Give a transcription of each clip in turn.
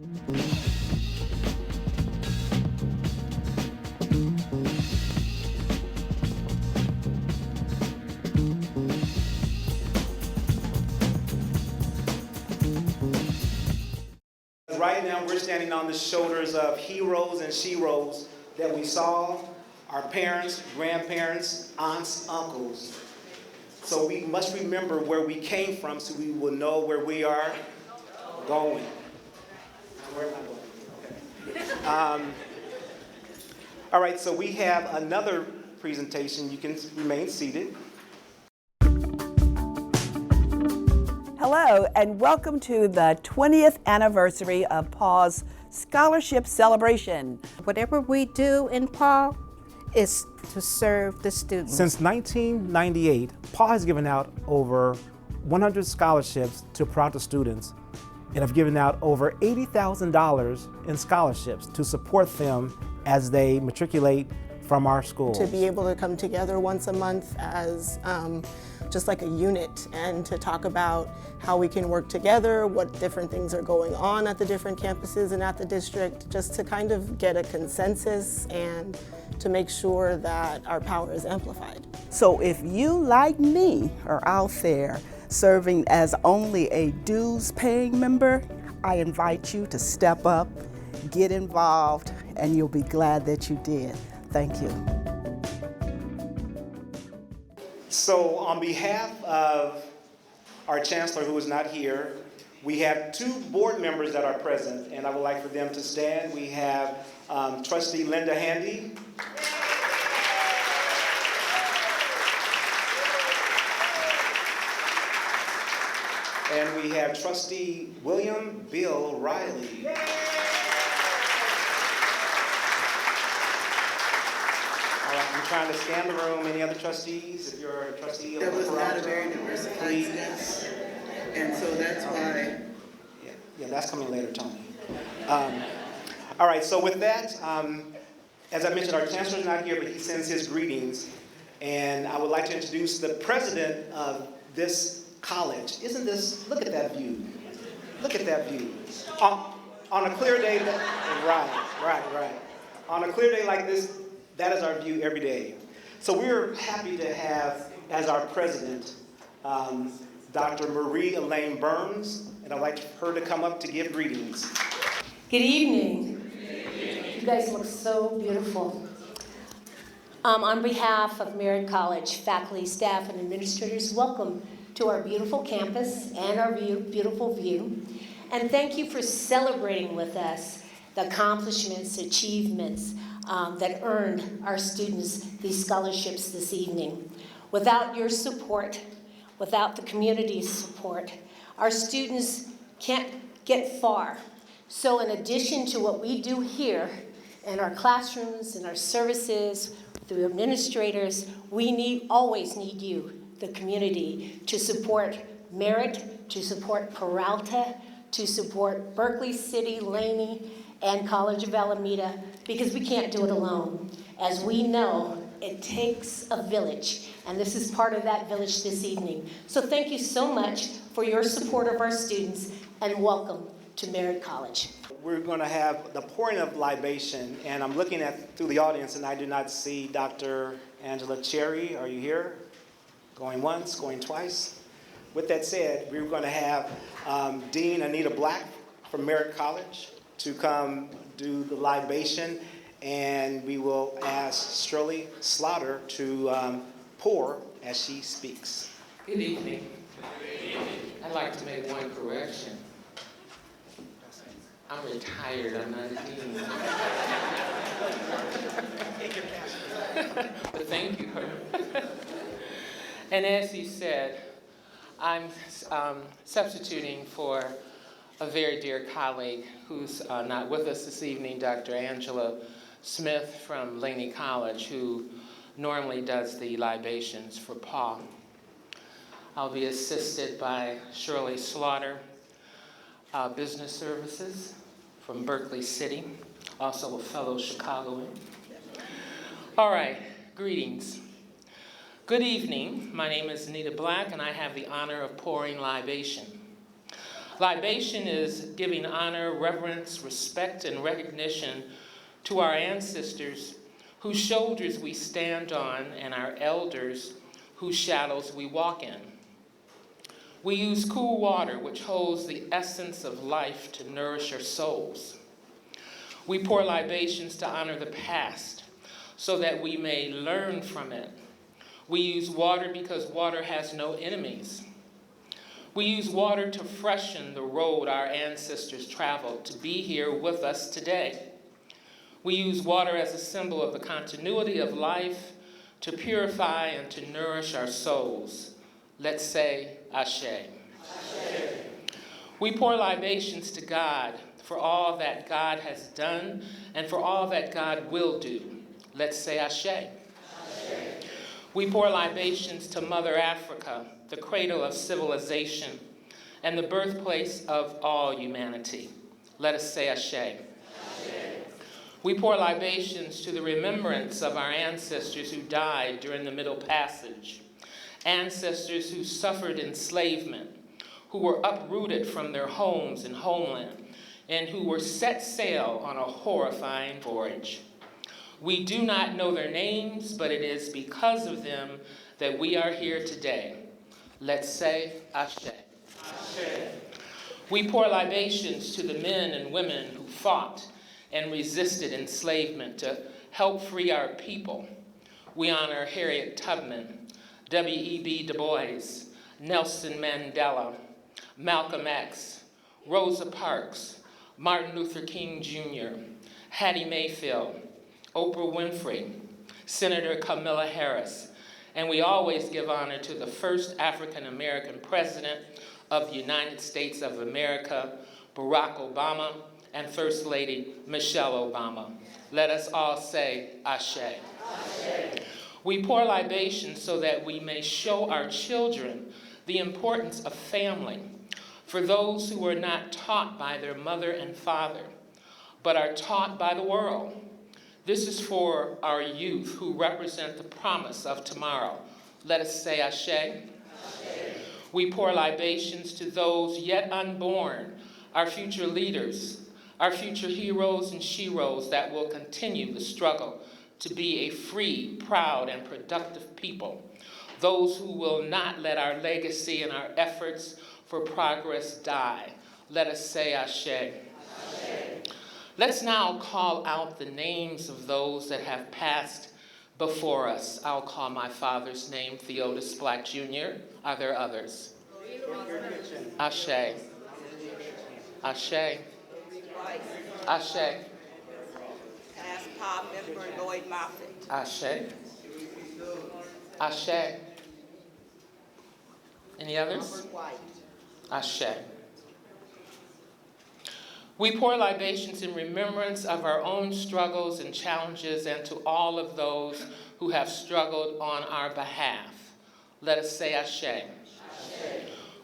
Right now, we're standing on the shoulders of heroes and sheroes that we saw, our parents, grandparents, aunts, uncles. So we must remember where we came from so we will know where we are going. Where am I going? Okay. All right, so we have another presentation. You can remain seated. Hello, and welcome to the 20th anniversary of PAAAA's Scholarship Celebration. Whatever we do in PAAAA is to serve the students. Since 1998, PAAAA has given out over 100 scholarships to Peralta students and have given out over $80,000 in scholarships to support them as they matriculate from our schools. To be able to come together once a month as just like a unit and to talk about how we can work together, what different things are going on at the different campuses and at the district, just to kind of get a consensus and to make sure that our power is amplified. So if you, like me, are out there serving as only a dues-paying member, I invite you to step up, get involved, and you'll be glad that you did. Thank you. So on behalf of our chancellor, who is not here, we have two board members that are present, and I would like for them to stand. We have Trustee Linda Handy. And we have Trustee William Bill Riley. I'm trying to scan the room. Any other trustees? If you're a trustee of That was Peralta, not a very diversified staff, and so that's why. Yeah, that's coming later, Tony. All right, so with that, as I mentioned, our chancellor's not here, but he sends his greetings. And I would like to introduce the president of this college. Isn't this, look at that view. Look at that view. On a clear day, right. On a clear day like this, that is our view every day. So we're happy to have, as our president, Dr. Marie Elaine Burns, and I'd like her to come up to give greetings. Good evening. You guys look so beautiful. On behalf of Merritt College, faculty, staff, and administrators, welcome to our beautiful campus and our beautiful view. And thank you for celebrating with us the accomplishments, achievements, that earned our students these scholarships this evening. Without your support, without the community's support, our students can't get far. So in addition to what we do here in our classrooms, in our services, through administrators, we always need you, the community, to support Merritt, to support Peralta, to support Berkeley City, Laney, and College of Alameda, because we can't do it alone. As we know, it takes a village, and this is part of that village this evening. So thank you so much for your support of our students, and welcome to Merritt College. We're going to have the pouring of libation, and I'm looking through the audience, and I do not see Dr. Angela Cherry. Are you here? Going once, going twice. With that said, we're going to have Dean Anita Black from Merritt College to come do the libation, and we will ask Shirley Slaughter to pour as she speaks. Good evening. I'd like to make one correction. I'm retired, I'm not a dean. But thank you. And as he said, I'm substituting for a very dear colleague who's not with us this evening, Dr. Angela Smith from Laney College, who normally does the libations for PAAAA. I'll be assisted by Shirley Slaughter, Business Services from Berkeley City, also a fellow Chicagoan. All right, greetings. Good evening. My name is Anita Black, and I have the honor of pouring libation. Libation is giving honor, reverence, respect, and recognition to our ancestors whose shoulders we stand on and our elders whose shadows we walk in. We use cool water, which holds the essence of life to nourish our souls. We pour libations to honor the past so that we may learn from it. We use water because water has no enemies. We use water to freshen the road our ancestors traveled to be here with us today. We use water as a symbol of the continuity of life to purify and to nourish our souls. Let's say Ashe. Ashe. We pour libations to God for all that God has done and for all that God will do. Let's say Ashe. Ashe. We pour libations to Mother Africa, the cradle of civilization and the birthplace of all humanity. Let us say Ashe. Ashe. We pour libations to the remembrance of our ancestors who died during the Middle Passage, ancestors who suffered enslavement, who were uprooted from their homes and homeland, and who were set sail on a horrifying voyage. We do not know their names, but it is because of them that we are here today. Let's say Ashe. Ashe. We pour libations to the men and women who fought and resisted enslavement to help free our people. We honor Harriet Tubman, W.E.B. Du Bois, Nelson Mandela, Malcolm X, Rosa Parks, Martin Luther King Jr., Hattie Mayfield, Oprah Winfrey, Senator Kamala Harris, and we always give honor to the first African American president of the United States of America, Barack Obama, and First Lady Michelle Obama. Let us all say Ashe. Ashe. We pour libations so that we may show our children the importance of family for those who are not taught by their mother and father, but are taught by the world. This is for our youth who represent the promise of tomorrow. Let us say Ashe. Ashe. We pour libations to those yet unborn, our future leaders, our future heroes and sheroes that will continue the struggle to be a free, proud, and productive people. Those who will not let our legacy and our efforts for progress die. Let us say Ashe. Ashe. Let's now call out the names of those that have passed before us. I'll call my father's name, Theodis Black Jr. Are there others? Ashe. Ashe. Ashe. Past PAAAA member Lloyd Moffitt. Ashe. Ashe. Any others? Ashe. We pour libations in remembrance of our own struggles and challenges and to all of those who have struggled on our behalf. Let us say Ashe. Ashe.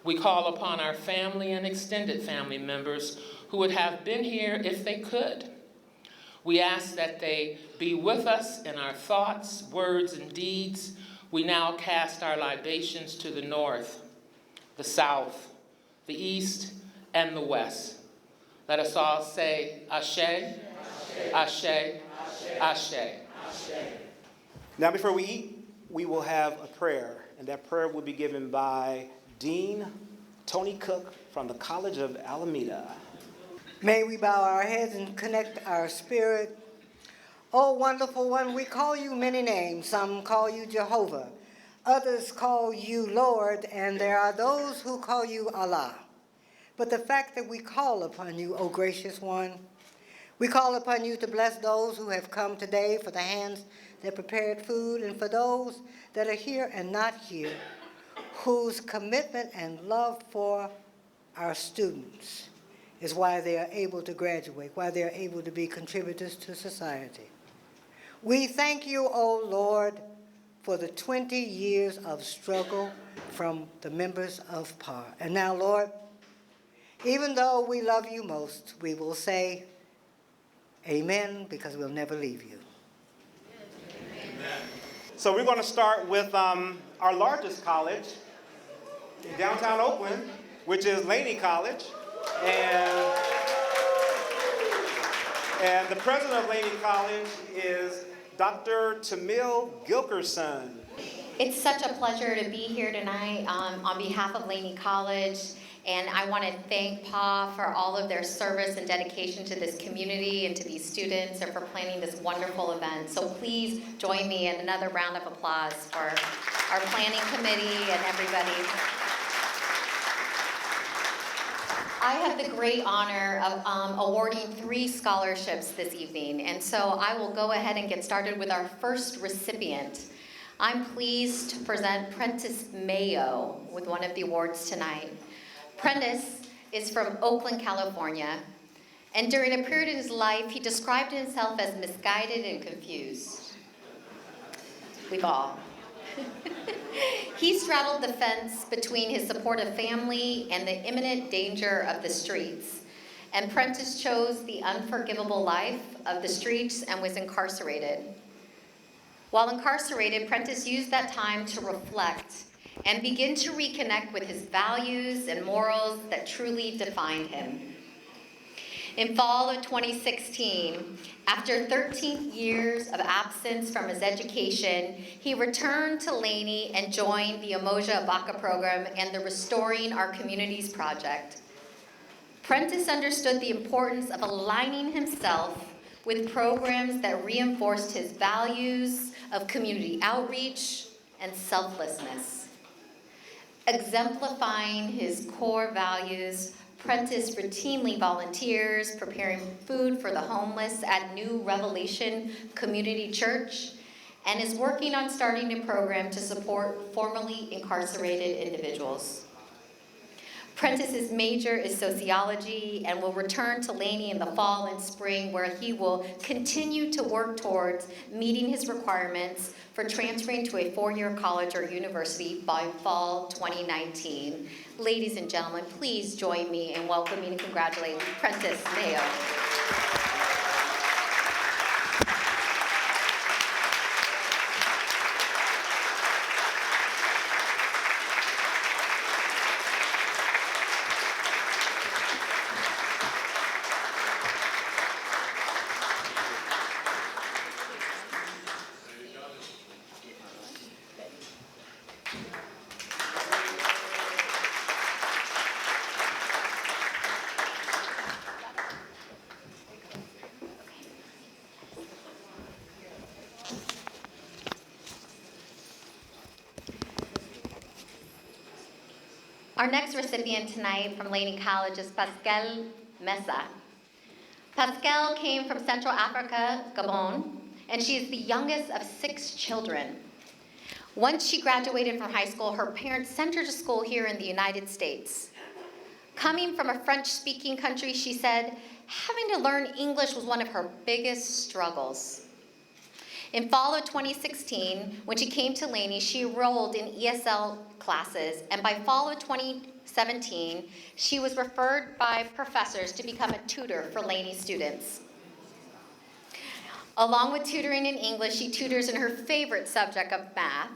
We call upon our family and extended family members who would have been here if they could. We ask that they be with us in our thoughts, words, and deeds. We now cast our libations to the north, the south, the east, and the west. Let us all say Ashe, Ashe, Ashe, Ashe. Ashe. Now before we eat, we will have a prayer, and that prayer will be given by Dean Tony Cook from the College of Alameda. May we bow our heads and connect our spirit. Oh, wonderful one, we call you many names. Some call you Jehovah. Others call you Lord, and there are those who call you Allah. But the fact that we call upon you, O gracious one, we call upon you to bless those who have come today, for the hands that prepared food, and for those that are here and not here, whose commitment and love for our students is why they are able to graduate, why they are able to be contributors to society. We thank you, O Lord, for the 20 years of struggle from the members of PAAAA. And now, Lord, even though we love you most, we will say amen, because we'll never leave you. Amen. So we're going to start with our largest college in downtown Oakland, which is Laney College. And the president of Laney College is Dr. Tamil Gilkerson. It's such a pleasure to be here tonight on behalf of Laney College, and I want to thank PAAAA for all of their service and dedication to this community and to these students and for planning this wonderful event. So please join me in another round of applause for our planning committee and everybody. I have the great honor of awarding 3 scholarships this evening, and so I will go ahead and get started with our first recipient. I'm pleased to present Prentice Mayo with one of the awards tonight. Prentice is from Oakland, California, and during a period in his life, he described himself as misguided and confused. We've all. He straddled the fence between his supportive family and the imminent danger of the streets. And Prentice chose the unforgivable life of the streets and was incarcerated. While incarcerated, Prentice used that time to reflect and begin to reconnect with his values and morals that truly defined him. In fall of 2016, after 13 years of absence from his education, he returned to Laney and joined the Umoja Abaka program and the Restoring Our Communities project. Prentice understood the importance of aligning himself with programs that reinforced his values of community outreach and selflessness. Exemplifying his core values, Prentice routinely volunteers preparing food for the homeless at New Revelation Community Church and is working on starting a program to support formerly incarcerated individuals. Prentice's major is sociology and will return to Laney in the fall and spring, where he will continue to work towards meeting his requirements for transferring to a 4-year college or university by fall 2019. Ladies and gentlemen, please join me in welcoming and congratulating Prentice Mayo. Our next recipient tonight from Laney College is Pascal Mesa. Pascal came from Central Africa, Gabon, and she is the youngest of 6 children. Once she graduated from high school, her parents sent her to school here in the United States. Coming from a French-speaking country, she said, having to learn English was one of her biggest struggles. In fall of 2016, when she came to Laney, she enrolled in ESL classes, and by fall of 2017, she was referred by professors to become a tutor for Laney students. Along with tutoring in English, she tutors in her favorite subject of math.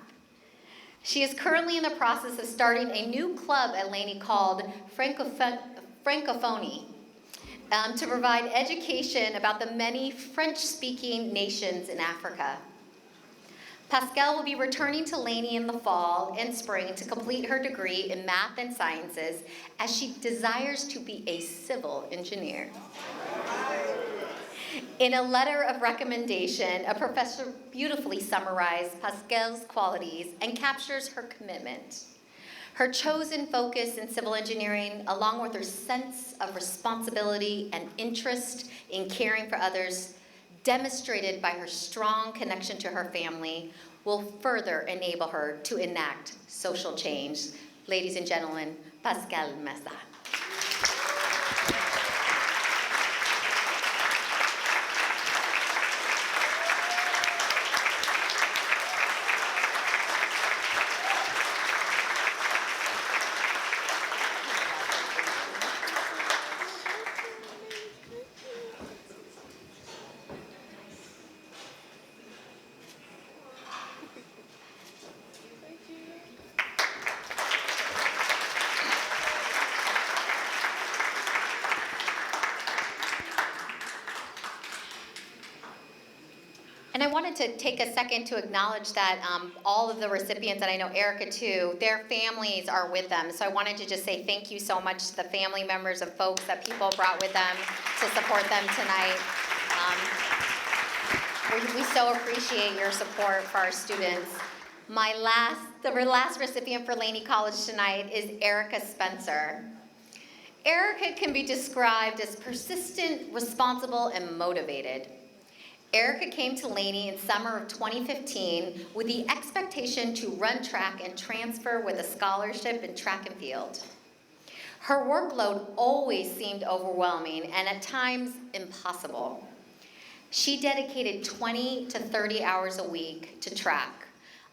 She is currently in the process of starting a new club at Laney called Francophonie, to provide education about the many French-speaking nations in Africa. Pascal will be returning to Laney in the fall and spring to complete her degree in math and sciences, as she desires to be a civil engineer. In a letter of recommendation, a professor beautifully summarized Pascal's qualities and captures her commitment. Her chosen focus in civil engineering, along with her sense of responsibility and interest in caring for others, demonstrated by her strong connection to her family, will further enable her to enact social change. Ladies and gentlemen, Pascal Mesa. And I wanted to take a second to acknowledge that all of the recipients, and I know Erica too, their families are with them. So I wanted to just say thank you so much to the family members of folks that people brought with them to support them tonight. We so appreciate your support for our students. The last recipient for Laney College tonight is Erica Spencer. Erica can be described as persistent, responsible, and motivated. Erica came to Laney in summer of 2015 with the expectation to run track and transfer with a scholarship in track and field. Her workload always seemed overwhelming and at times impossible. She dedicated 20 to 30 hours a week to track,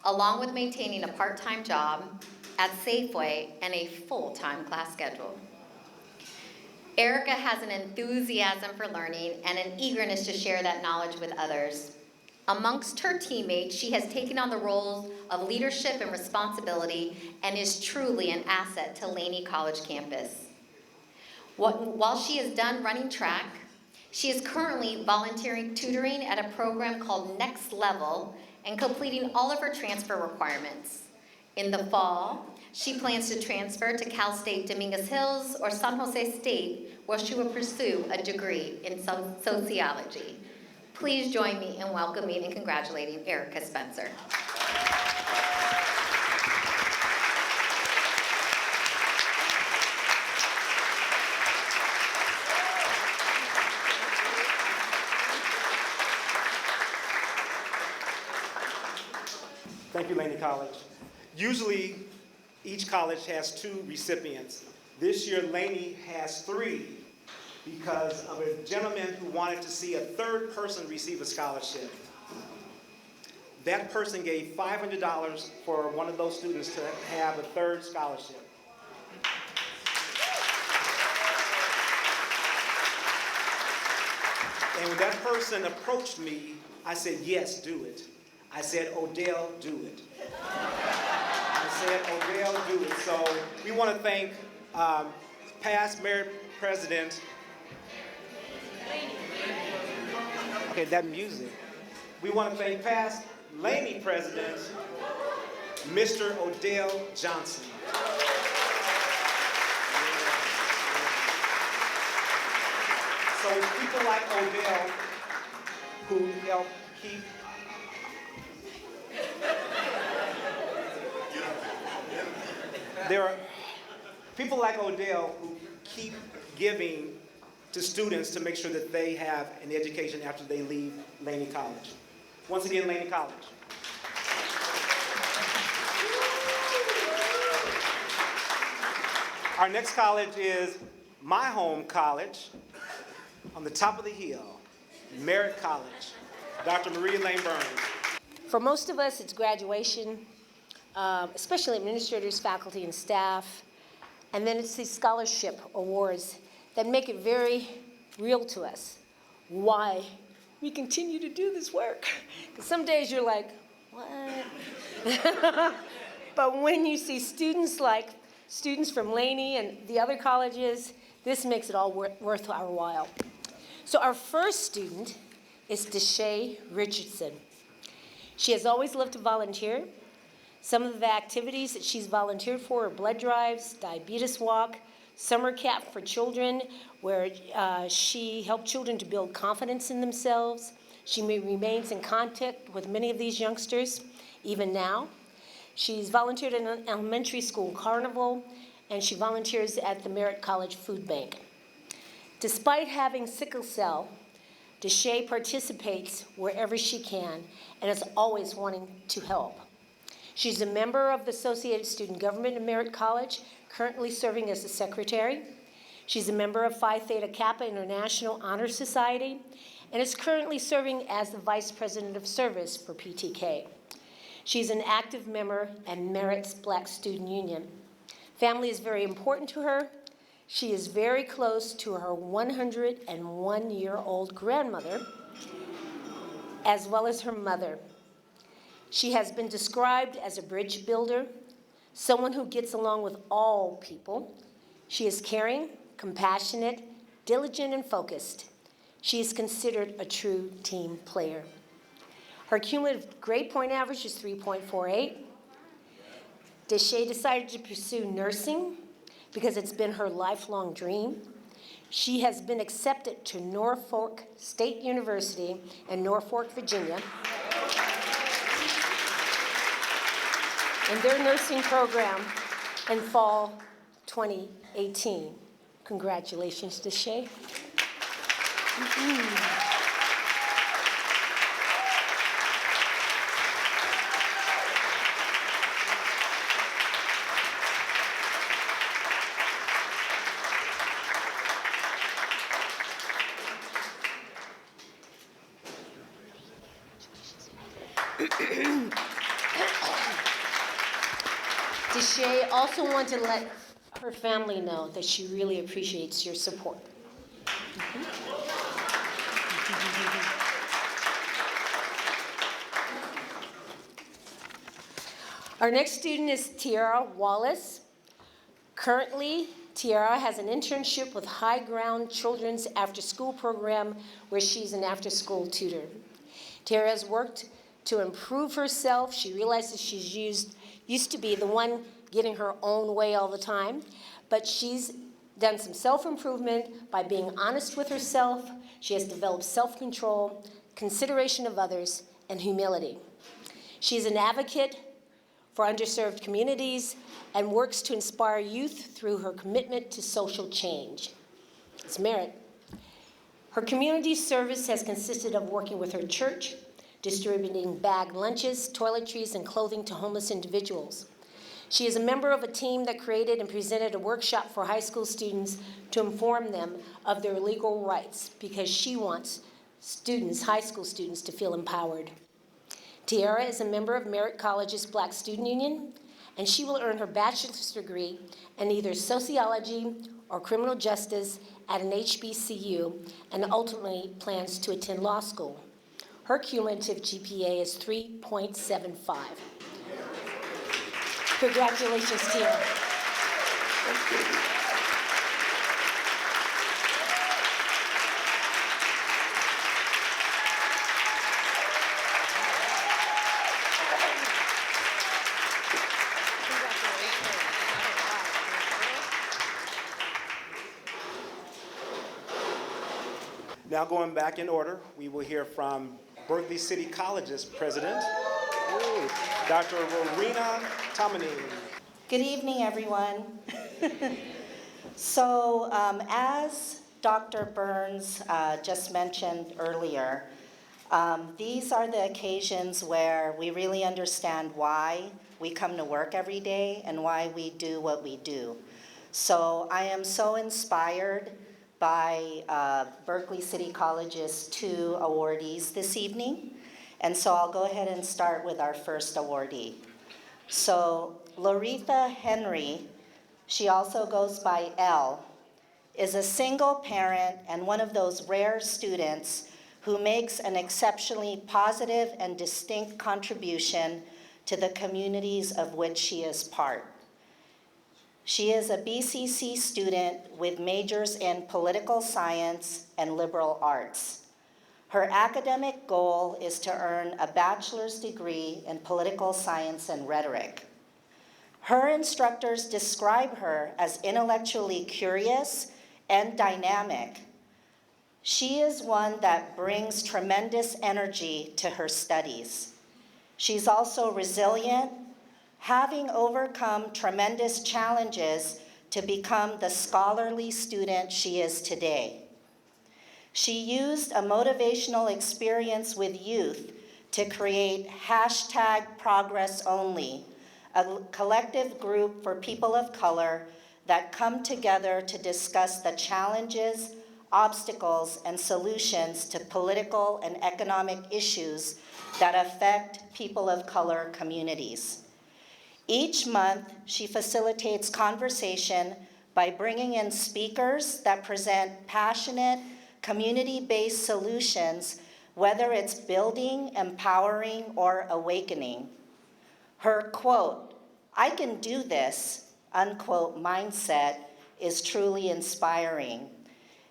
along with maintaining a part-time job at Safeway and a full-time class schedule. Erica has an enthusiasm for learning and an eagerness to share that knowledge with others. Amongst her teammates, she has taken on the roles of leadership and responsibility and is truly an asset to Laney College campus. While she is done running track, she is currently volunteering tutoring at a program called Next Level and completing all of her transfer requirements. In the fall, she plans to transfer to Cal State Dominguez Hills or San Jose State, where she will pursue a degree in sociology. Please join me in welcoming and congratulating Erica Spencer. Thank you, Laney College. Usually, each college has 2 recipients. This year, Laney has 3 because of a gentleman who wanted to see a 3rd person receive a scholarship. That person gave $500 for one of those students to have a 3rd scholarship. And when that person approached me, I said, yes, do it. I said, Odell, do it. I said, Odell, do it. So we want to thank past Merritt President. Okay, that music. We want to thank past Laney President, Mr. Odell Johnson. So it's people like Odell who help keep there are people like Odell who keep giving to students to make sure that they have an education after they leave Laney College. Once again, Laney College. Our next college is my home college on the top of the hill, Merritt College. Dr. Elaine Burns. For most of us, it's graduation, especially administrators, faculty, and staff. And then it's these scholarship awards that make it very real to us why we continue to do this work. Because some days you're like, what? But when you see students from Laney and the other colleges, this makes it all worth our while. So our first student is Deshay Richardson. She has always loved to volunteer. Some of the activities that she's volunteered for are blood drives, diabetes walk, summer camp for children, where she helped children to build confidence in themselves. She remains in contact with many of these youngsters, even now. She's volunteered in an elementary school carnival, and she volunteers at the Merritt College Food Bank. Despite having sickle cell, Deshay participates wherever she can and is always wanting to help. She's a member of the Associated Student Government at Merritt College, currently serving as the secretary. She's a member of Phi Theta Kappa International Honor Society and is currently serving as the vice president of service for PTK. She's an active member at Merritt's Black Student Union. Family is very important to her. She is very close to her 101-year-old grandmother, as well as her mother. She has been described as a bridge builder, someone who gets along with all people. She is caring, compassionate, diligent, and focused. She is considered a true team player. Her cumulative grade point average is 3.48. Deshay decided to pursue nursing because it's been her lifelong dream. She has been accepted to Norfolk State University in Norfolk, Virginia, in their nursing program in fall 2018. Congratulations, Deshay. Deshay also wanted to let her family know that she really appreciates your support. Our next student is Tiara Wallace. Currently, Tiara has an internship with High Ground Children's after-school program where she's an after-school tutor. Tiara has worked to improve herself. She realizes she's used to be the one getting her own way all the time, but she's done some self-improvement by being honest with herself. She has developed self-control, consideration of others, and humility. She's an advocate for underserved communities and works to inspire youth through her commitment to social change. It's Merritt. Her community service has consisted of working with her church, distributing bagged lunches, toiletries, and clothing to homeless individuals. She is a member of a team that created and presented a workshop for high school students to inform them of their legal rights because she wants students, high school students, to feel empowered. Tiara is a member of Merritt College's Black Student Union, and she will earn her bachelor's degree in either sociology or criminal justice at an HBCU and ultimately plans to attend law school. Her cumulative GPA is 3.75. Congratulations, Tiara. Now going back in order, we will hear from Berkeley City College's president, Dr. Rowena Tomini. Good evening, everyone. So, as Dr. Burns just mentioned earlier, these are the occasions where we really understand why we come to work every day and why we do what we do. So I am so inspired by Berkeley City College's 2 awardees this evening. And so I'll go ahead and start with our first awardee. So Loretha Henry, she also goes by Elle, is a single parent and one of those rare students who makes an exceptionally positive and distinct contribution to the communities of which she is part. She is a BCC student with majors in political science and liberal arts. Her academic goal is to earn a bachelor's degree in political science and rhetoric. Her instructors describe her as intellectually curious and dynamic. She is one that brings tremendous energy to her studies. She's also resilient, having overcome tremendous challenges to become the scholarly student she is today. She used a motivational experience with youth to create #ProgressOnly, a collective group for people of color that come together to discuss the challenges, obstacles, and solutions to political and economic issues that affect people of color communities. Each month, she facilitates conversation by bringing in speakers that present passionate, community-based solutions, whether it's building, empowering, or awakening. Her quote, "I can do this," unquote mindset is truly inspiring.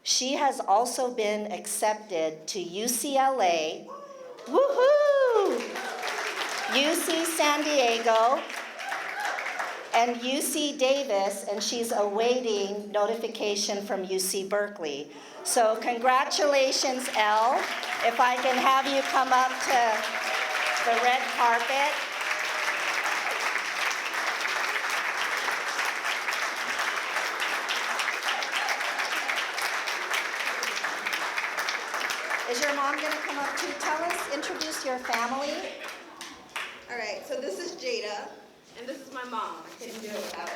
She has also been accepted to UCLA, woohoo, UC San Diego, and UC Davis, and she's awaiting notification from UC Berkeley. So congratulations, Elle. If I can have you come up to the red carpet. Is your mom going to come up too? Tell us, introduce your family. All right, so this is Jada, and this is my mom. I couldn't do it without her.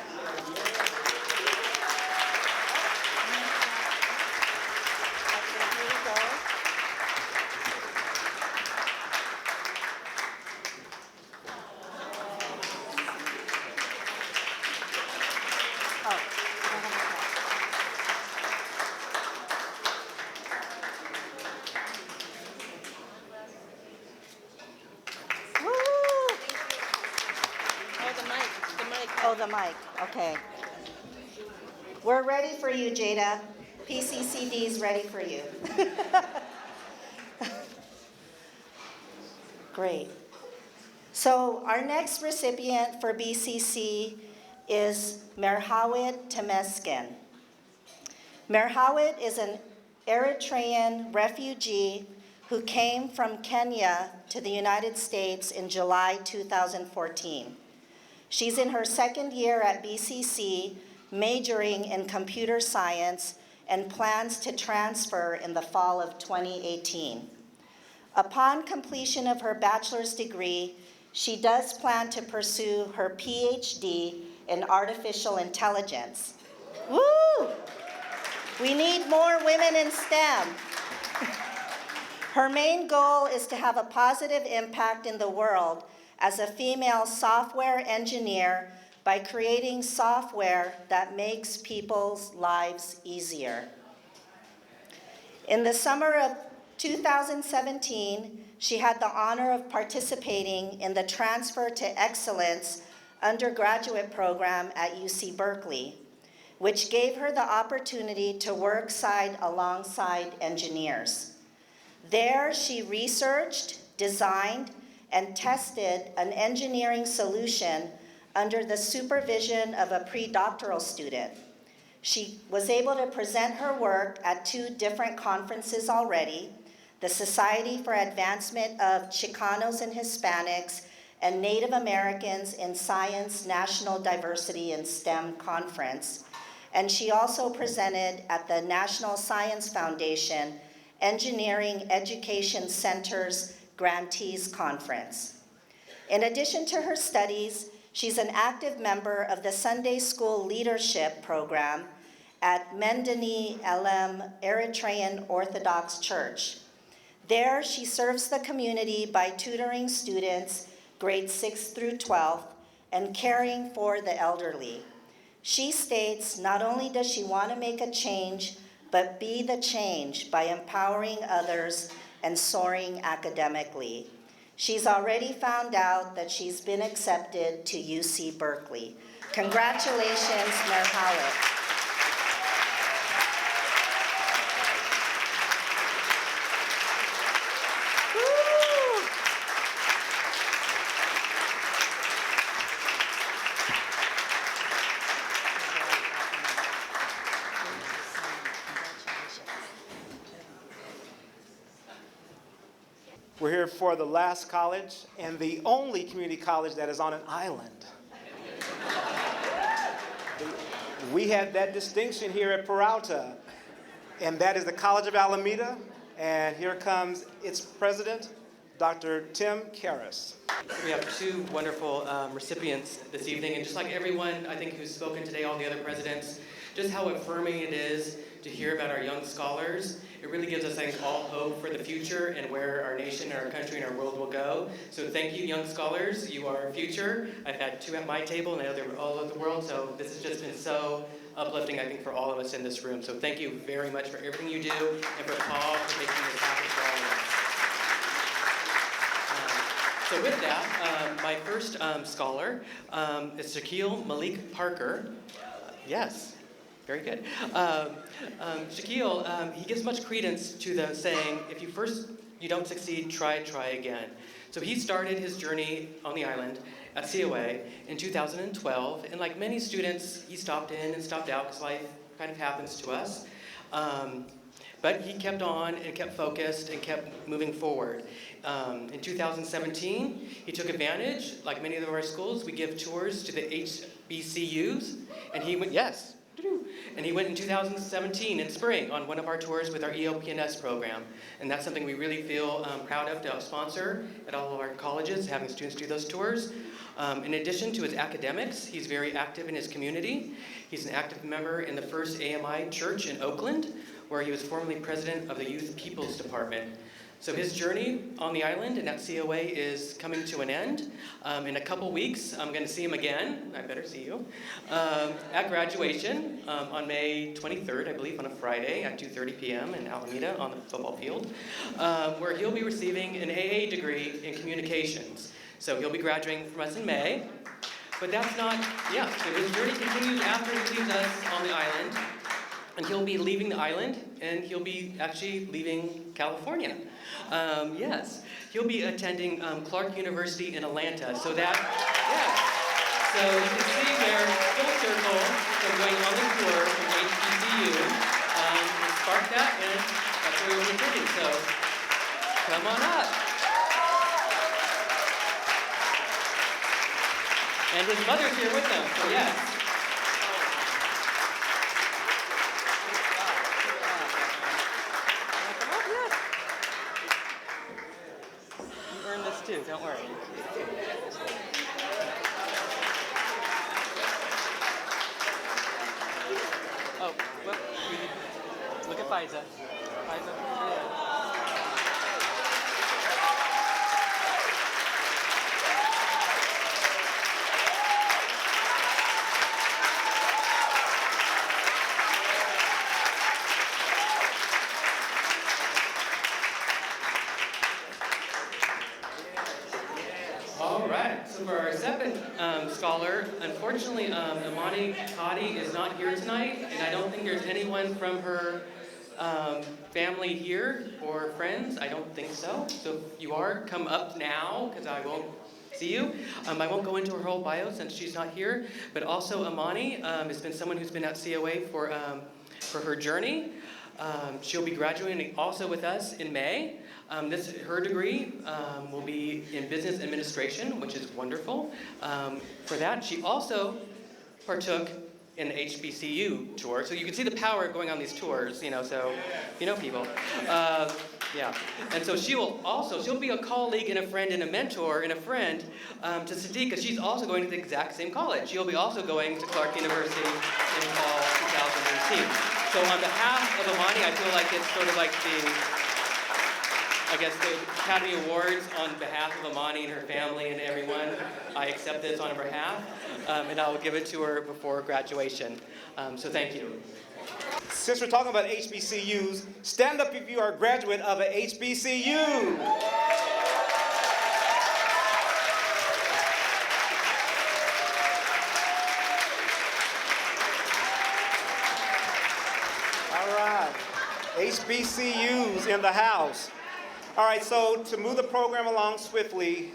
Okay, here we go. Oh, oh, the mic, okay. We're ready for you, Jada. PCCD's ready for you. Great. So our next recipient for BCC is Merhawit Temeskin. Merhawit is an Eritrean refugee who came from Kenya to the United States in July 2014. She's in her second year at BCC, majoring in computer science, and plans to transfer in the fall of 2018. Upon completion of her bachelor's degree, she does plan to pursue her PhD in artificial intelligence. Woo! We need more women in STEM. Her main goal is to have a positive impact in the world as a female software engineer by creating software that makes people's lives easier. In the summer of 2017, she had the honor of participating in the Transfer to Excellence undergraduate program at UC Berkeley, which gave her the opportunity to work alongside engineers. There, she researched, designed, and tested an engineering solution under the supervision of a pre-doctoral student. She was able to present her work at 2 different conferences already, the Society for Advancement of Chicanos and Hispanics and Native Americans in Science National Diversity in STEM Conference, and she also presented at the National Science Foundation Engineering Education Center's Grantees Conference. In addition to her studies, she's an active member of the Sunday School Leadership Program at Mendani Elam Eritrean Orthodox Church. There, she serves the community by tutoring students grades 6 through 12 and caring for the elderly. She states not only does she want to make a change, but be the change by empowering others and soaring academically. She's already found out that she's been accepted to UC Berkeley. Congratulations, Merhawit. We're here for the last college and the only community college that is on an island. We have that distinction here at Peralta, and that is the College of Alameda. And here comes its president, Dr. Tim Carris. We have 2 wonderful recipients this evening, and just like everyone, I think, who's spoken today, all the other presidents, just how affirming it is to hear about our young scholars. It really gives us, I think, all hope for the future and where our nation, our country, and our world will go. So thank you, young scholars. You are our future. I've had 2 at my table, and I know they're all over the world, so this has just been so uplifting, I think, for all of us in this room. So thank you very much for everything you do, and for Paul for making this happen for all of us. So with that, my first scholar is Shaquille Malik Parker. Yes. Very good. Shaquille, he gives much credence to the saying, if you don't succeed, try again. So he started his journey on the island at COA in 2012, and like many students, he stopped in and stopped out because life kind of happens to us. But he kept on and kept focused and kept moving forward. In 2017, he took advantage, like many of our schools, we give tours to the HBCUs, and he went, yes, and he went in 2017 in spring on one of our tours with our EOP&S program. And that's something we really feel proud of to sponsor at all of our colleges, having students do those tours. In addition to his academics, he's very active in his community. He's an active member in the First AMI Church in Oakland, where he was formerly president of the Youth People's Department. So his journey on the island and at COA is coming to an end. In a couple weeks, I'm going to see him again. I better see you. At graduation on May 23rd, I believe, on a Friday at 2:30 p.m. in Alameda on the football field, where he'll be receiving an AA degree in communications. So he'll be graduating from us in May. But that's not, so his journey continues after he leaves us on the island. And he'll be leaving the island, and he'll be actually leaving California. Yes, he'll be attending Clark University in Atlanta. So that, so you can see there, full circle, from going on the tour from HBCU. Spark that, and that's where we'll be heading. So come on up. And his mother's here with him, so yes. Too, don't worry. Oh, well, look at Faiza. So for our second scholar, unfortunately, Imani Kadi is not here tonight, and I don't think there's anyone from her family here or friends. I don't think so. So if you are, come up now, because I won't see you. I won't go into her whole bio since she's not here, but also Imani has been someone who's been at COA for her journey. She'll be graduating also with us in May. Her degree will be in business administration, which is wonderful. For that, she also partook in the HBCU tour. So you can see the power going on these tours, so, people. And so she'll be a colleague and a friend and a mentor and a friend to Sadiq, because she's also going to the exact same college. She'll be also going to Clark University in fall 2018. So on behalf of Imani, I feel like it's sort of like the Academy Awards on behalf of Imani and her family and everyone. I accept this on her behalf, and I will give it to her before graduation. So thank you. Since we're talking about HBCUs, stand up if you are a graduate of a HBCU. All right, HBCUs in the house. All right, so to move the program along swiftly,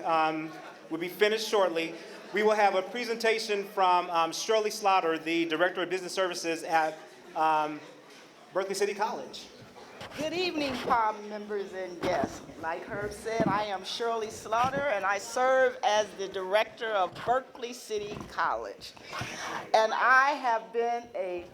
we'll be finished shortly. We will have a presentation from Shirley Slaughter, the Director of Business Services at Berkeley City College. Good evening, PAAAA members and guests. Like Herb said, I am Shirley Slaughter, and I serve as the Director of Berkeley City College. And I have been a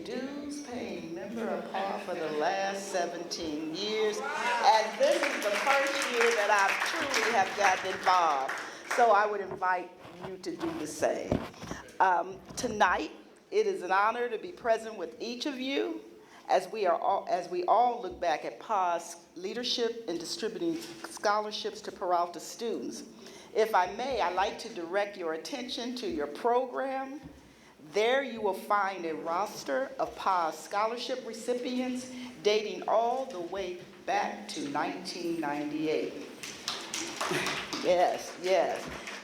dues-paying member of PAAAA for the last 17 years, and this is the first year that I truly have gotten involved. So I would invite you to do the same. Tonight, it is an honor to be present with each of you as we all look back at PAAAA's leadership in distributing scholarships to Peralta students. If I may, I'd like to direct your attention to your program. There you will find a roster of PAAAA scholarship recipients dating all the way back to 1998. Yes.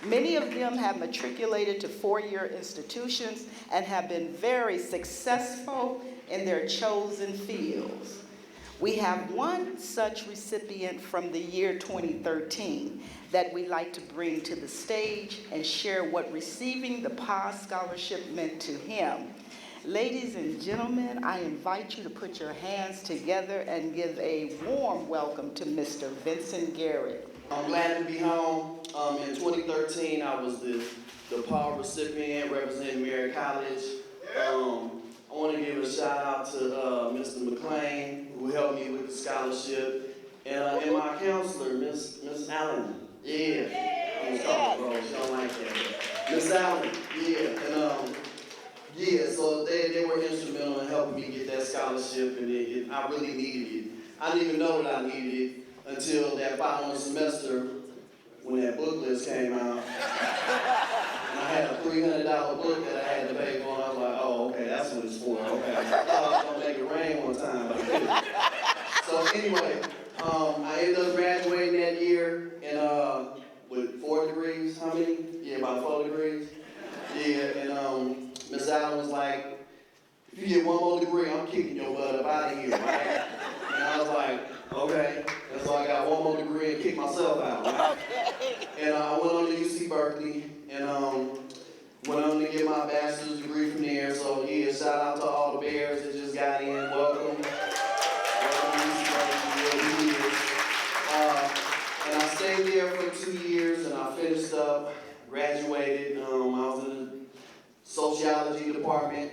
Many of them have matriculated to four-year institutions and have been very successful in their chosen fields. We have one such recipient from the year 2013 that we'd like to bring to the stage and share what receiving the PAAAA scholarship meant to him. Ladies and gentlemen, I invite you to put your hands together and give a warm welcome to Mr. Vincent Garrett. I'm glad to be home. In 2013, I was the PAAAA recipient representing Merritt College. I want to give a shout out to Mr. McLean, who helped me with the scholarship, and my counselor, Miss Allen. Yeah, I'm sorry, bro. She don't like that. Miss Allen. Yeah, so they were instrumental in helping me get that scholarship, and I really needed it. I didn't even know that I needed it until that following semester when that book list came out. And I had a $300 book that I had to pay for, and I was like, oh, okay, that's what it's for. Okay, I thought I was going to make it rain one time, but I didn't. So anyway, I ended up graduating that year and with 4 degrees. How many? Yeah, about 4 degrees. Yeah, and Miss Allen was like, if you get one more degree, I'm kicking your butt up out of here, right? And I was like, okay. And so I got one more degree and kicked myself out, right? Okay. And I went on to UC Berkeley and went on to get my bachelor's degree from there. So yeah, shout out to all the Bears that just got in. Welcome. Welcome to UC Berkeley. And I stayed there for 2 years and I finished up, graduated. I was in the sociology department.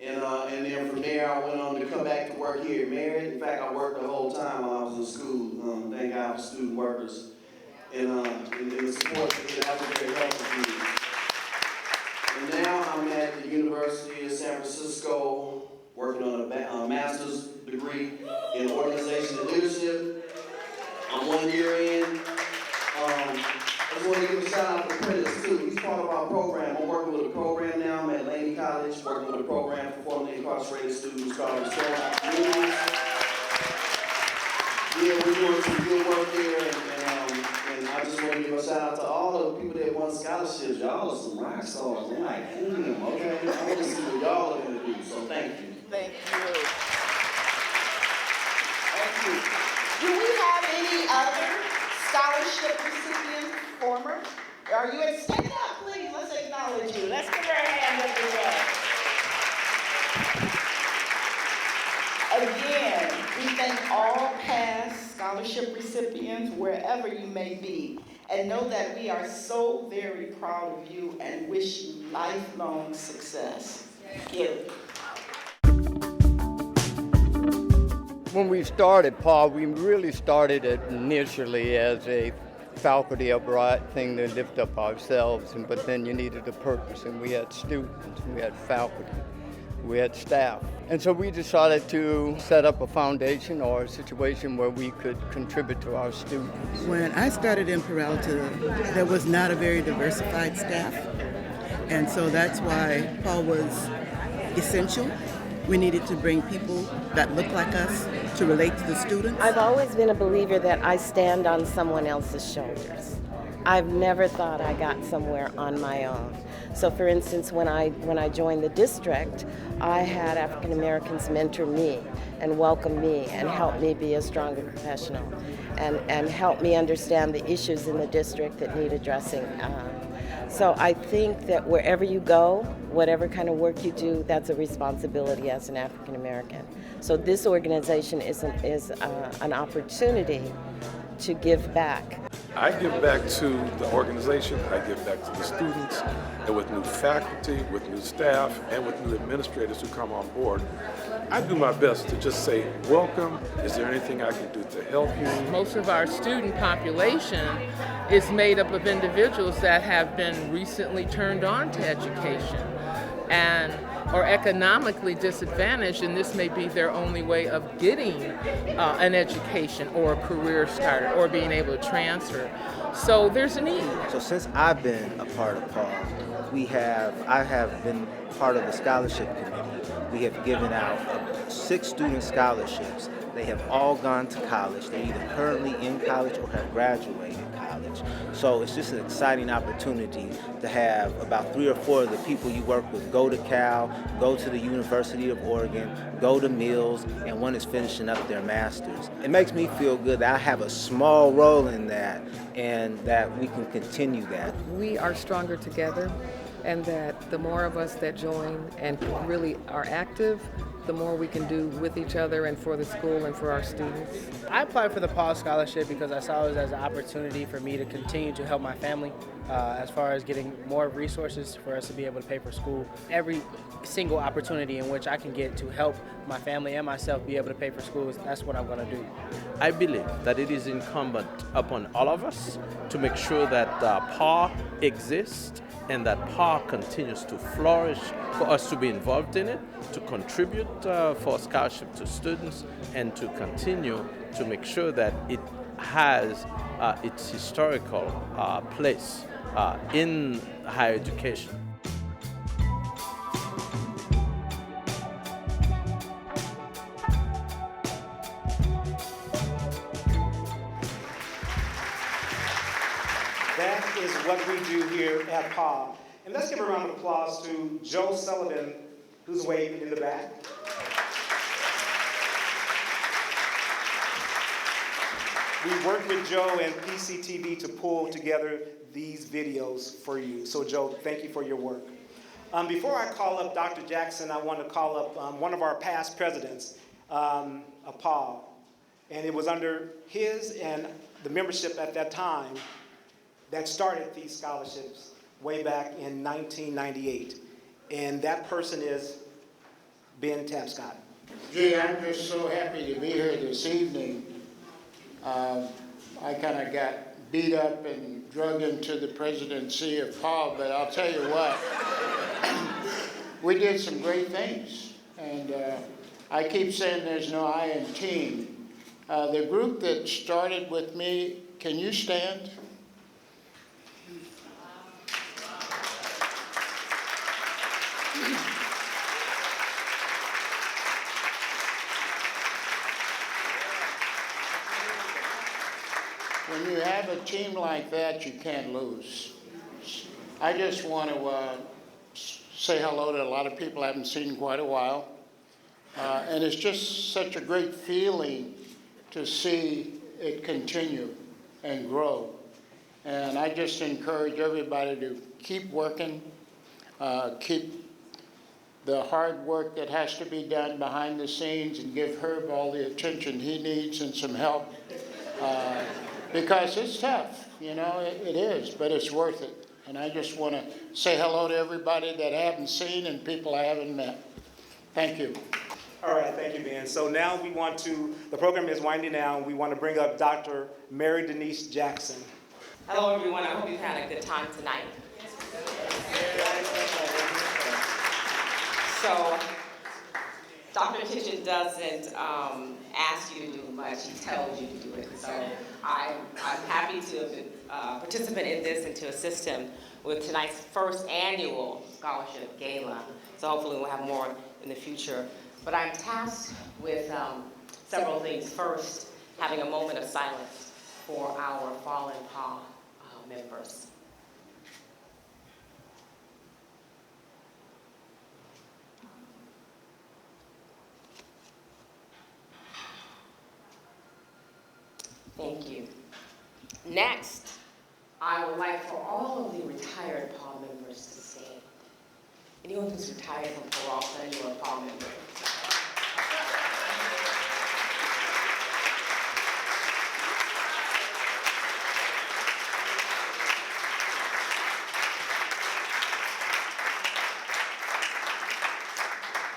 And then from there, I went on to come back to work here at Merritt. In fact, I worked the whole time while I was in school. Thank God for student workers. And the support that was very helpful to me. And now I'm at the University of San Francisco working on a master's degree in organization and leadership. I'm 1 year in. I just want to give a shout out to Prentice too. He's part of our program. I'm working with a program now. I'm at Laney College, working with a program for formerly incarcerated students called Restoring Our Communities. Yeah, we're doing some good work there, and I just want to give a shout out to all of the people that won scholarships. Y'all are some rock stars. I'm like, okay? I want to see what y'all are going to do, so thank you. Thank you. Thank you. Do we have any other scholarship recipients, former? Are you stand up, please? Let's acknowledge you. Let's give her a hand up as well. Again, we thank all past scholarship recipients, wherever you may be, and know that we are so very proud of you and wish you lifelong success. Thank you. When we started PAAAA, we really started it initially as a faculty upright thing to lift up ourselves, but then you needed a purpose, and we had students, we had faculty, we had staff. And so we decided to set up a foundation or a situation where we could contribute to our students. When I started in Peralta, there was not a very diversified staff, and so that's why PAAAA was essential. We needed to bring people that look like us to relate to the students. I've always been a believer that I stand on someone else's shoulders. I've never thought I got somewhere on my own. So for instance, when I joined the district, I had African Americans mentor me and welcome me and help me be a stronger professional and help me understand the issues in the district that need addressing. So I think that wherever you go, whatever kind of work you do, that's a responsibility as an African American. So this organization is an opportunity to give back. I give back to the organization, I give back to the students, and with new faculty, with new staff, and with new administrators who come on board, I do my best to just say, welcome, is there anything I can do to help you? Most of our student population is made up of individuals that have been recently turned on to education and are economically disadvantaged, and this may be their only way of getting an education or a career started or being able to transfer. So there's a need. So since I've been a part of PAAAA, I have been part of the scholarship committee. We have given out 6 student scholarships They have all gone to college. They're either currently in college or have graduated college. So it's just an exciting opportunity to have about 3 or 4 of the people you work with go to Cal, go to the University of Oregon, go to Mills, and one is finishing up their master's. It makes me feel good that I have a small role in that and that we can continue that. We are stronger together, and that the more of us that join and really are active, the more we can do with each other and for the school and for our students. I applied for the PAAAA scholarship because I saw it as an opportunity for me to continue to help my family as far as getting more resources for us to be able to pay for school. Every single opportunity in which I can get to help my family and myself be able to pay for school, that's what I'm going to do. I believe that it is incumbent upon all of us to make sure that PAAAA exists and that PAAAA continues to flourish, for us to be involved in it, to contribute for scholarship to students, and to continue to make sure that it has its historical place in higher education. That is what we do here at PAAAA. And let's give a round of applause to Joe Sullivan, who's waving in the back. We worked with Joe and PCTV to pull together these videos for you. So Joe, thank you for your work. Before I call up Dr. Jackson, I want to call up one of our past presidents, of PAAAA. And it was under his and the membership at that time that started these scholarships way back in 1998. And that person is Ben Tapscott. Gee, I'm just so happy to be here this evening. I kind of got beat up and drug into the presidency of PAAAA, but I'll tell you what, we did some great things. And I keep saying there's no I in team. The group that started with me, can you stand? When you have a team like that, you can't lose. I just want to say hello to a lot of people I haven't seen in quite a while. And it's just such a great feeling to see it continue and grow. And I just encourage everybody to keep working, keep the hard work that has to be done behind the scenes, and give Herb all the attention he needs and some help. Because it's tough, you know, it is, but it's worth it. And I just want to say hello to everybody that I haven't seen and people I haven't met. Thank you. All right, thank you, Ben. So now the program is winding down. We want to bring up Dr. Mary Denise Jackson. Hello, everyone. I hope you've had a good time tonight. So, Dr. Kitchen doesn't ask you to do much, he tells you to do it. So I'm happy to participate in this and to assist him with tonight's first annual scholarship gala. So hopefully we'll have more in the future. But I'm tasked with several things. First, having a moment of silence for our fallen PAAAA members. Thank you. Next, I would like for all of the retired PAAAA members to stand. Anyone who's retired from Peralta, you're a PAAAA member.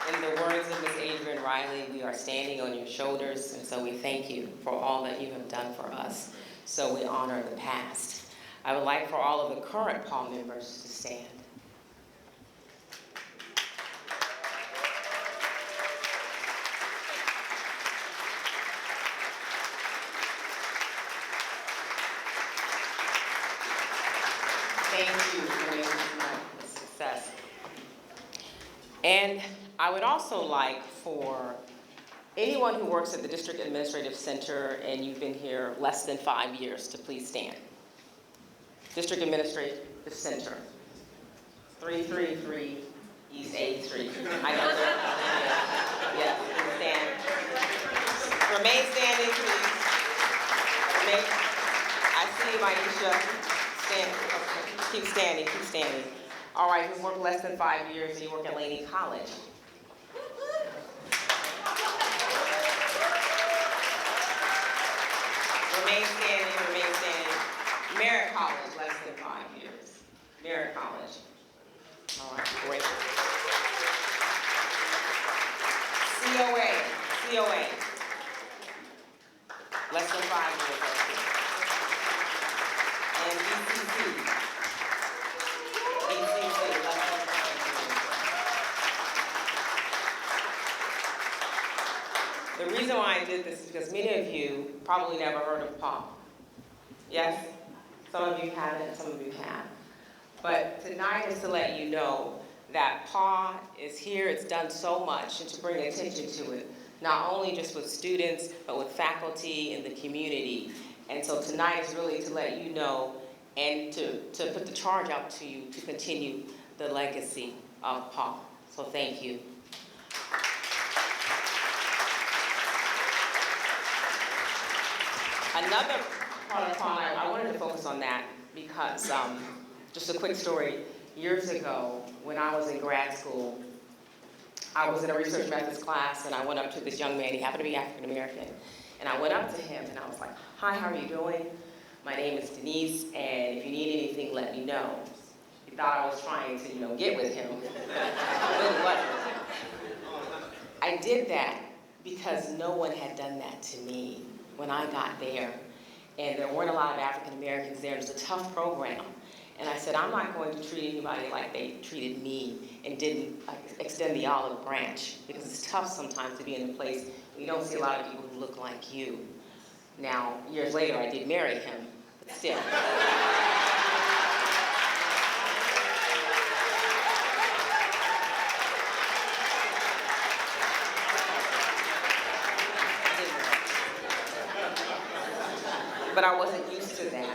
In the words of Ms. Adrienne Riley, we are standing on your shoulders, and so we thank you for all that you have done for us. So we honor the past. I would like for all of the current PAAAA members to stand. Thank you for making tonight a success. And I would also like for Anyone who works at the District Administrative Center and you've been here less than 5 years to please stand. District Administrative Center, 333 East 8th Street. I know. Yes, stand. Remain standing, please. I see you, Maisha. Stand. Okay. Keep standing, keep standing. All right, who's worked less than 5 years and you work at Laney College. Remain standing, remain standing. Merritt College, less than 5 years. Merritt College. All right, great. COA. Less than 5 years. And BCC, less than 5 years. The reason why I did this is because many of you probably never heard of PAAAA. Yes? Some of you haven't, some of you have. But tonight is to let you know that PAAAA is here, it's done so much, and to bring attention to it, not only just with students, but with faculty and the community. And so tonight is really to let you know and to put the charge out to you to continue the legacy of PAAAA. So thank you. Another part of PAAAA, I wanted to focus on that because, just a quick story, years ago when I was in grad school, I was in a research methods class and I went up to this young man, he happened to be African American, and I went up to him and I was like, hi, how are you doing? My name is Denise, and if you need anything, let me know. He thought I was trying to, get with him. I really wasn't. I did that because no one had done that to me when I got there. And there weren't a lot of African Americans there. It was a tough program. And I said, I'm not going to treat anybody like they treated me and didn't extend the olive branch, because it's tough sometimes to be in a place where you don't see a lot of people who look like you. Now, years later, I did marry him, but still. But I wasn't used to that.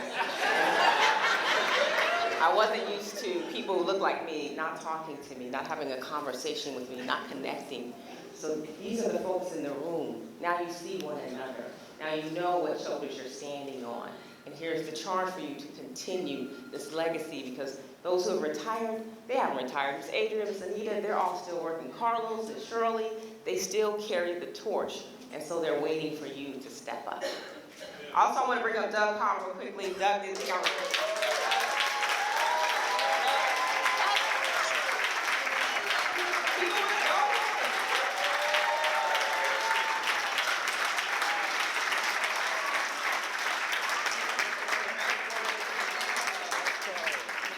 I wasn't used to people who look like me not talking to me, not having a conversation with me, not connecting. So these are the folks in the room. Now you see one another. Now you know what shoulders you're standing on. And here's the charge for you to continue this legacy, because those who have retired, they haven't retired. It's Adrian, it's Anita, they're all still working. Carlos and Shirley, they still carry the torch. And so they're waiting for you to step up. Also, I want to bring up Doug Hall real quickly. Doug didn't think I was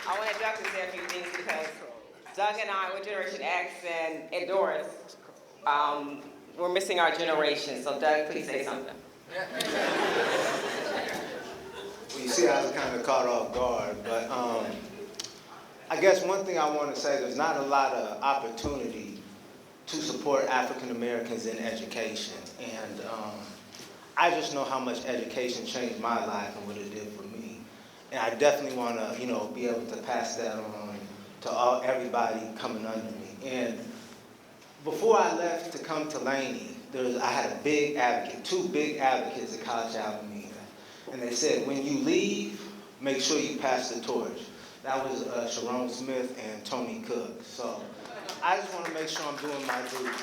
I wanted Doug to say a few things because Doug and I, we're Generation X, and Doris, we're missing our generation. So Doug, please say something. Well, you see, I was kind of caught off guard, but I guess one thing I want to say, there's not a lot of opportunity to support African Americans in education, and I just know how much education changed my life and what it did for me, and I definitely want to, be able to pass that on to everybody coming under me. And before I left to come to Laney, I had a big advocate, two big advocates at College Alameda. And they said, when you leave, make sure you pass the torch. That was Sharon Smith and Tony Cook. So I just want to make sure I'm doing my duty.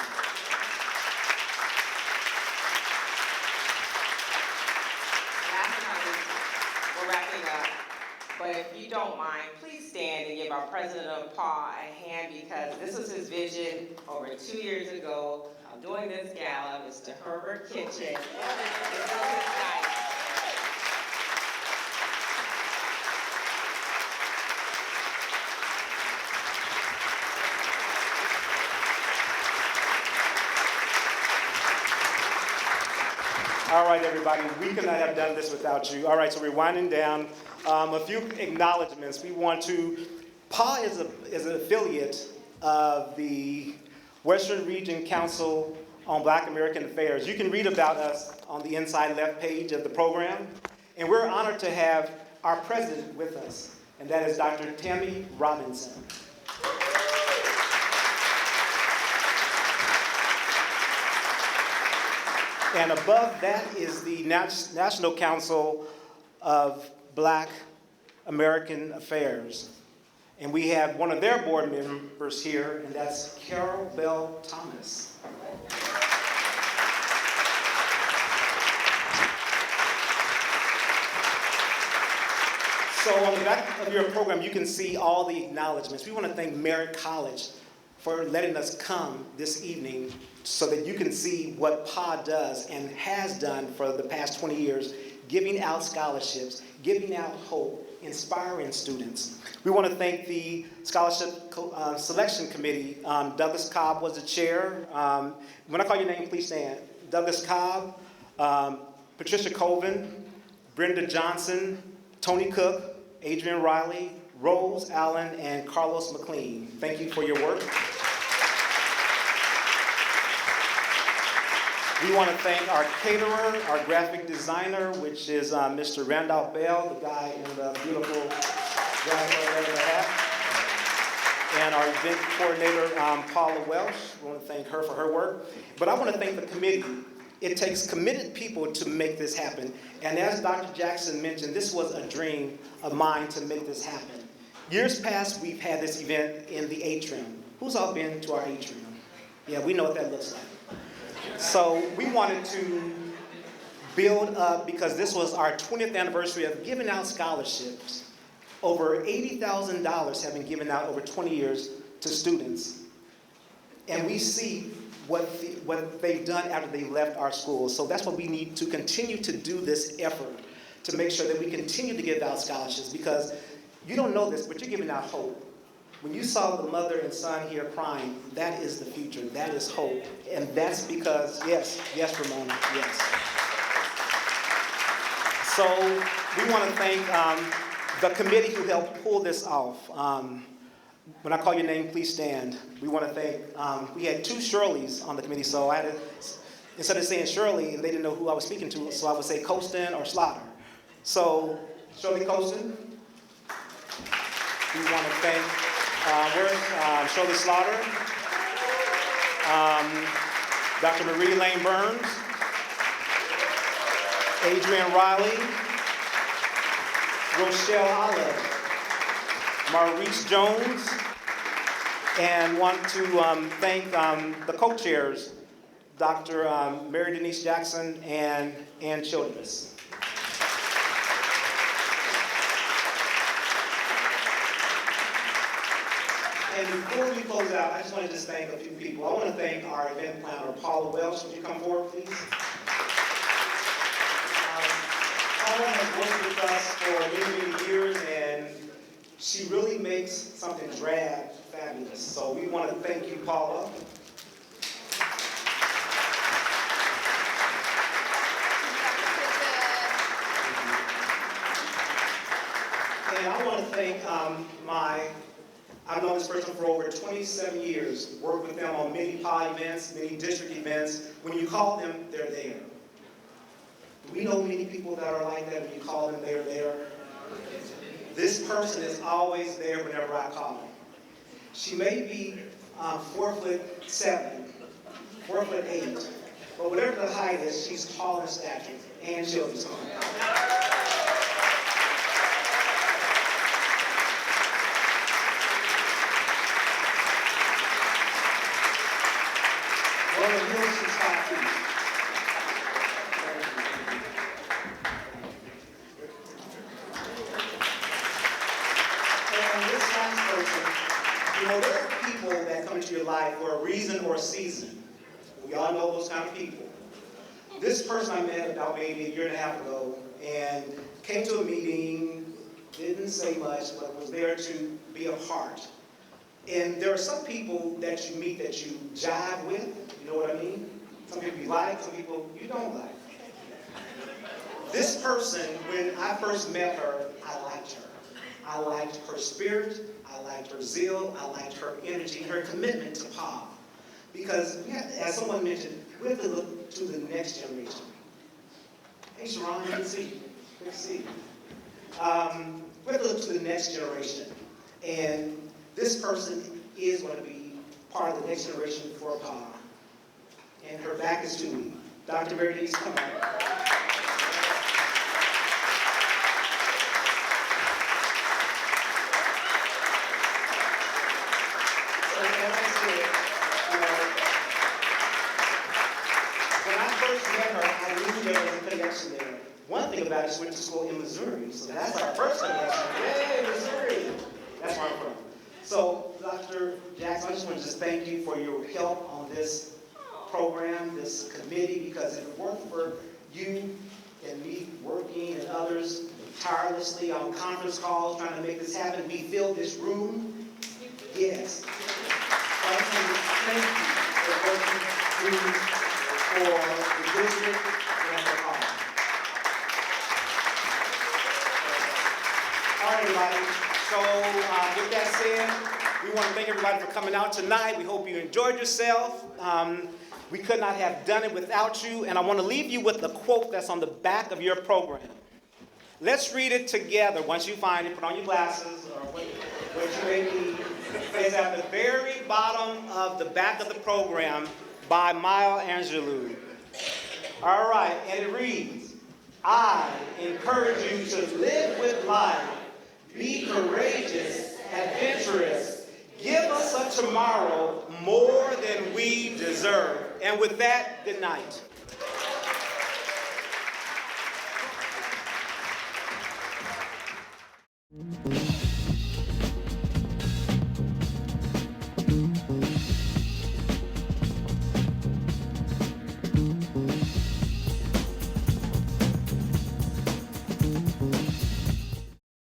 We're wrapping up. But if you don't mind, please stand and give our president of PAAAA a hand, because this was his vision over 2 years ago of doing this gala, Mr. Herbert Kitchen. This was his night. All right, everybody, we could not have done this without you. All right, so we're winding down. A few acknowledgments. We want to, PAAAA is an affiliate of the Western Region Council on Black American affairs. You can read about us on the inside left page of the program. And we're honored to have our president with us, and that is Dr. Tammy Robinson. And above that is the National Council of Black American Affairs. And we have one of their board members here, and that's Carol Bell Thomas. So on the back of your program, you can see all the acknowledgments. We want to thank Merritt College for letting us come this evening so that you can see what PAAAA does and has done for the past 20 years, giving out scholarships, giving out hope, inspiring students. We want to thank the Scholarship Selection Committee. Douglas Cobb was the chair. When I call your name, please stand. Douglas Cobb, Patricia Colvin, Brenda Johnson, Tony Cook, Adrian Riley, Rose Allen, and Carlos McLean. Thank you for your work. We want to thank our caterer, our graphic designer, which is Mr. Randolph Bell, the guy in the beautiful graphic hat, and our event coordinator, Paula Welsh. We want to thank her for her work. But I want to thank the committee. It takes committed people to make this happen. And as Dr. Jackson mentioned, this was a dream of mine to make this happen. Years past, we've had this event in the atrium. Who's all been to our atrium? Yeah, we know what that looks like. So we wanted to build up, because this was our 20th anniversary of giving out scholarships. Over $80,000 have been given out over 20 years to students. And we see what they've done after they left our schools. So that's what we need to continue to do, this effort to make sure that we continue to give out scholarships, because you don't know this, but you're giving out hope. When you saw the mother and son here crying, that is the future, that is hope. And that's because, yes, Ramona, yes. So we want to thank the committee who helped pull this off. When I call your name, please stand. We want to thank, we had two Shirleys on the committee, so I had to, instead of saying Shirley, and they didn't know who I was speaking to, so I would say Colston or Slaughter. So, Shirley Colston. We want to thank, where's Shirley Slaughter? Dr. Marie Lane Burns, Adrian Riley, Rochelle Olive, Maurice Jones, and want to thank the co-chairs, Dr. Mary Denise Jackson and Ann Childress. And before we close out, I just want to thank a few people. I want to thank our event planner, Paula Welsh. Would you come forward, please? Paula has worked with us for many, many years, and she really makes something drab fabulous. So we want to thank you, Paula. And I want to thank I've known this person for over 27 years, worked with them on many PAAAA events, many district events. When you call them, they're there. We know many people that are like that. When you call them, they're there. This person is always there whenever I call them. She may be 4'7", 4'8", but whatever the height is, she's tall in stature, and children's home. For a reason or a season. We all know those kind of people. This person I met about maybe a year and a half ago, and came to a meeting, didn't say much, but was there to be a part. And there are some people that you meet that you jive with, you know what I mean? Some people you like, some people you don't like. This person, when I first met her, I liked her. I liked her spirit, I liked her zeal, I liked her energy, her commitment to PAAAA. Because, as someone mentioned, we have to look to the next generation. Hey, Sharon, good to see you. Good to see you. We have to look to the next generation. And this person is going to be part of the next generation for PAAAA. And her back is to me. Dr. Merritt, come on. Connection there. One thing about it, she went to school in Missouri, so that's our first connection. Yay, Missouri! That's where I'm from. So, Dr. Jackson, I just want to just thank you for your help on this program, this committee, because if it weren't for you and me working and others tirelessly on conference calls trying to make this happen, we filled this room. Yes. Thank you for working through for the district. All right, everybody. So with that said, we want to thank everybody for coming out tonight. We hope you enjoyed yourself. We could not have done it without you. And I want to leave you with the quote that's on the back of your program. Let's read it together. Once you find it, put on your glasses or what you may need. It's at the very bottom of the back of the program by Maya Angelou. All right, and it reads, I encourage you to live with life, be courageous, adventurous, give us a tomorrow more than we deserve. And with that, good night.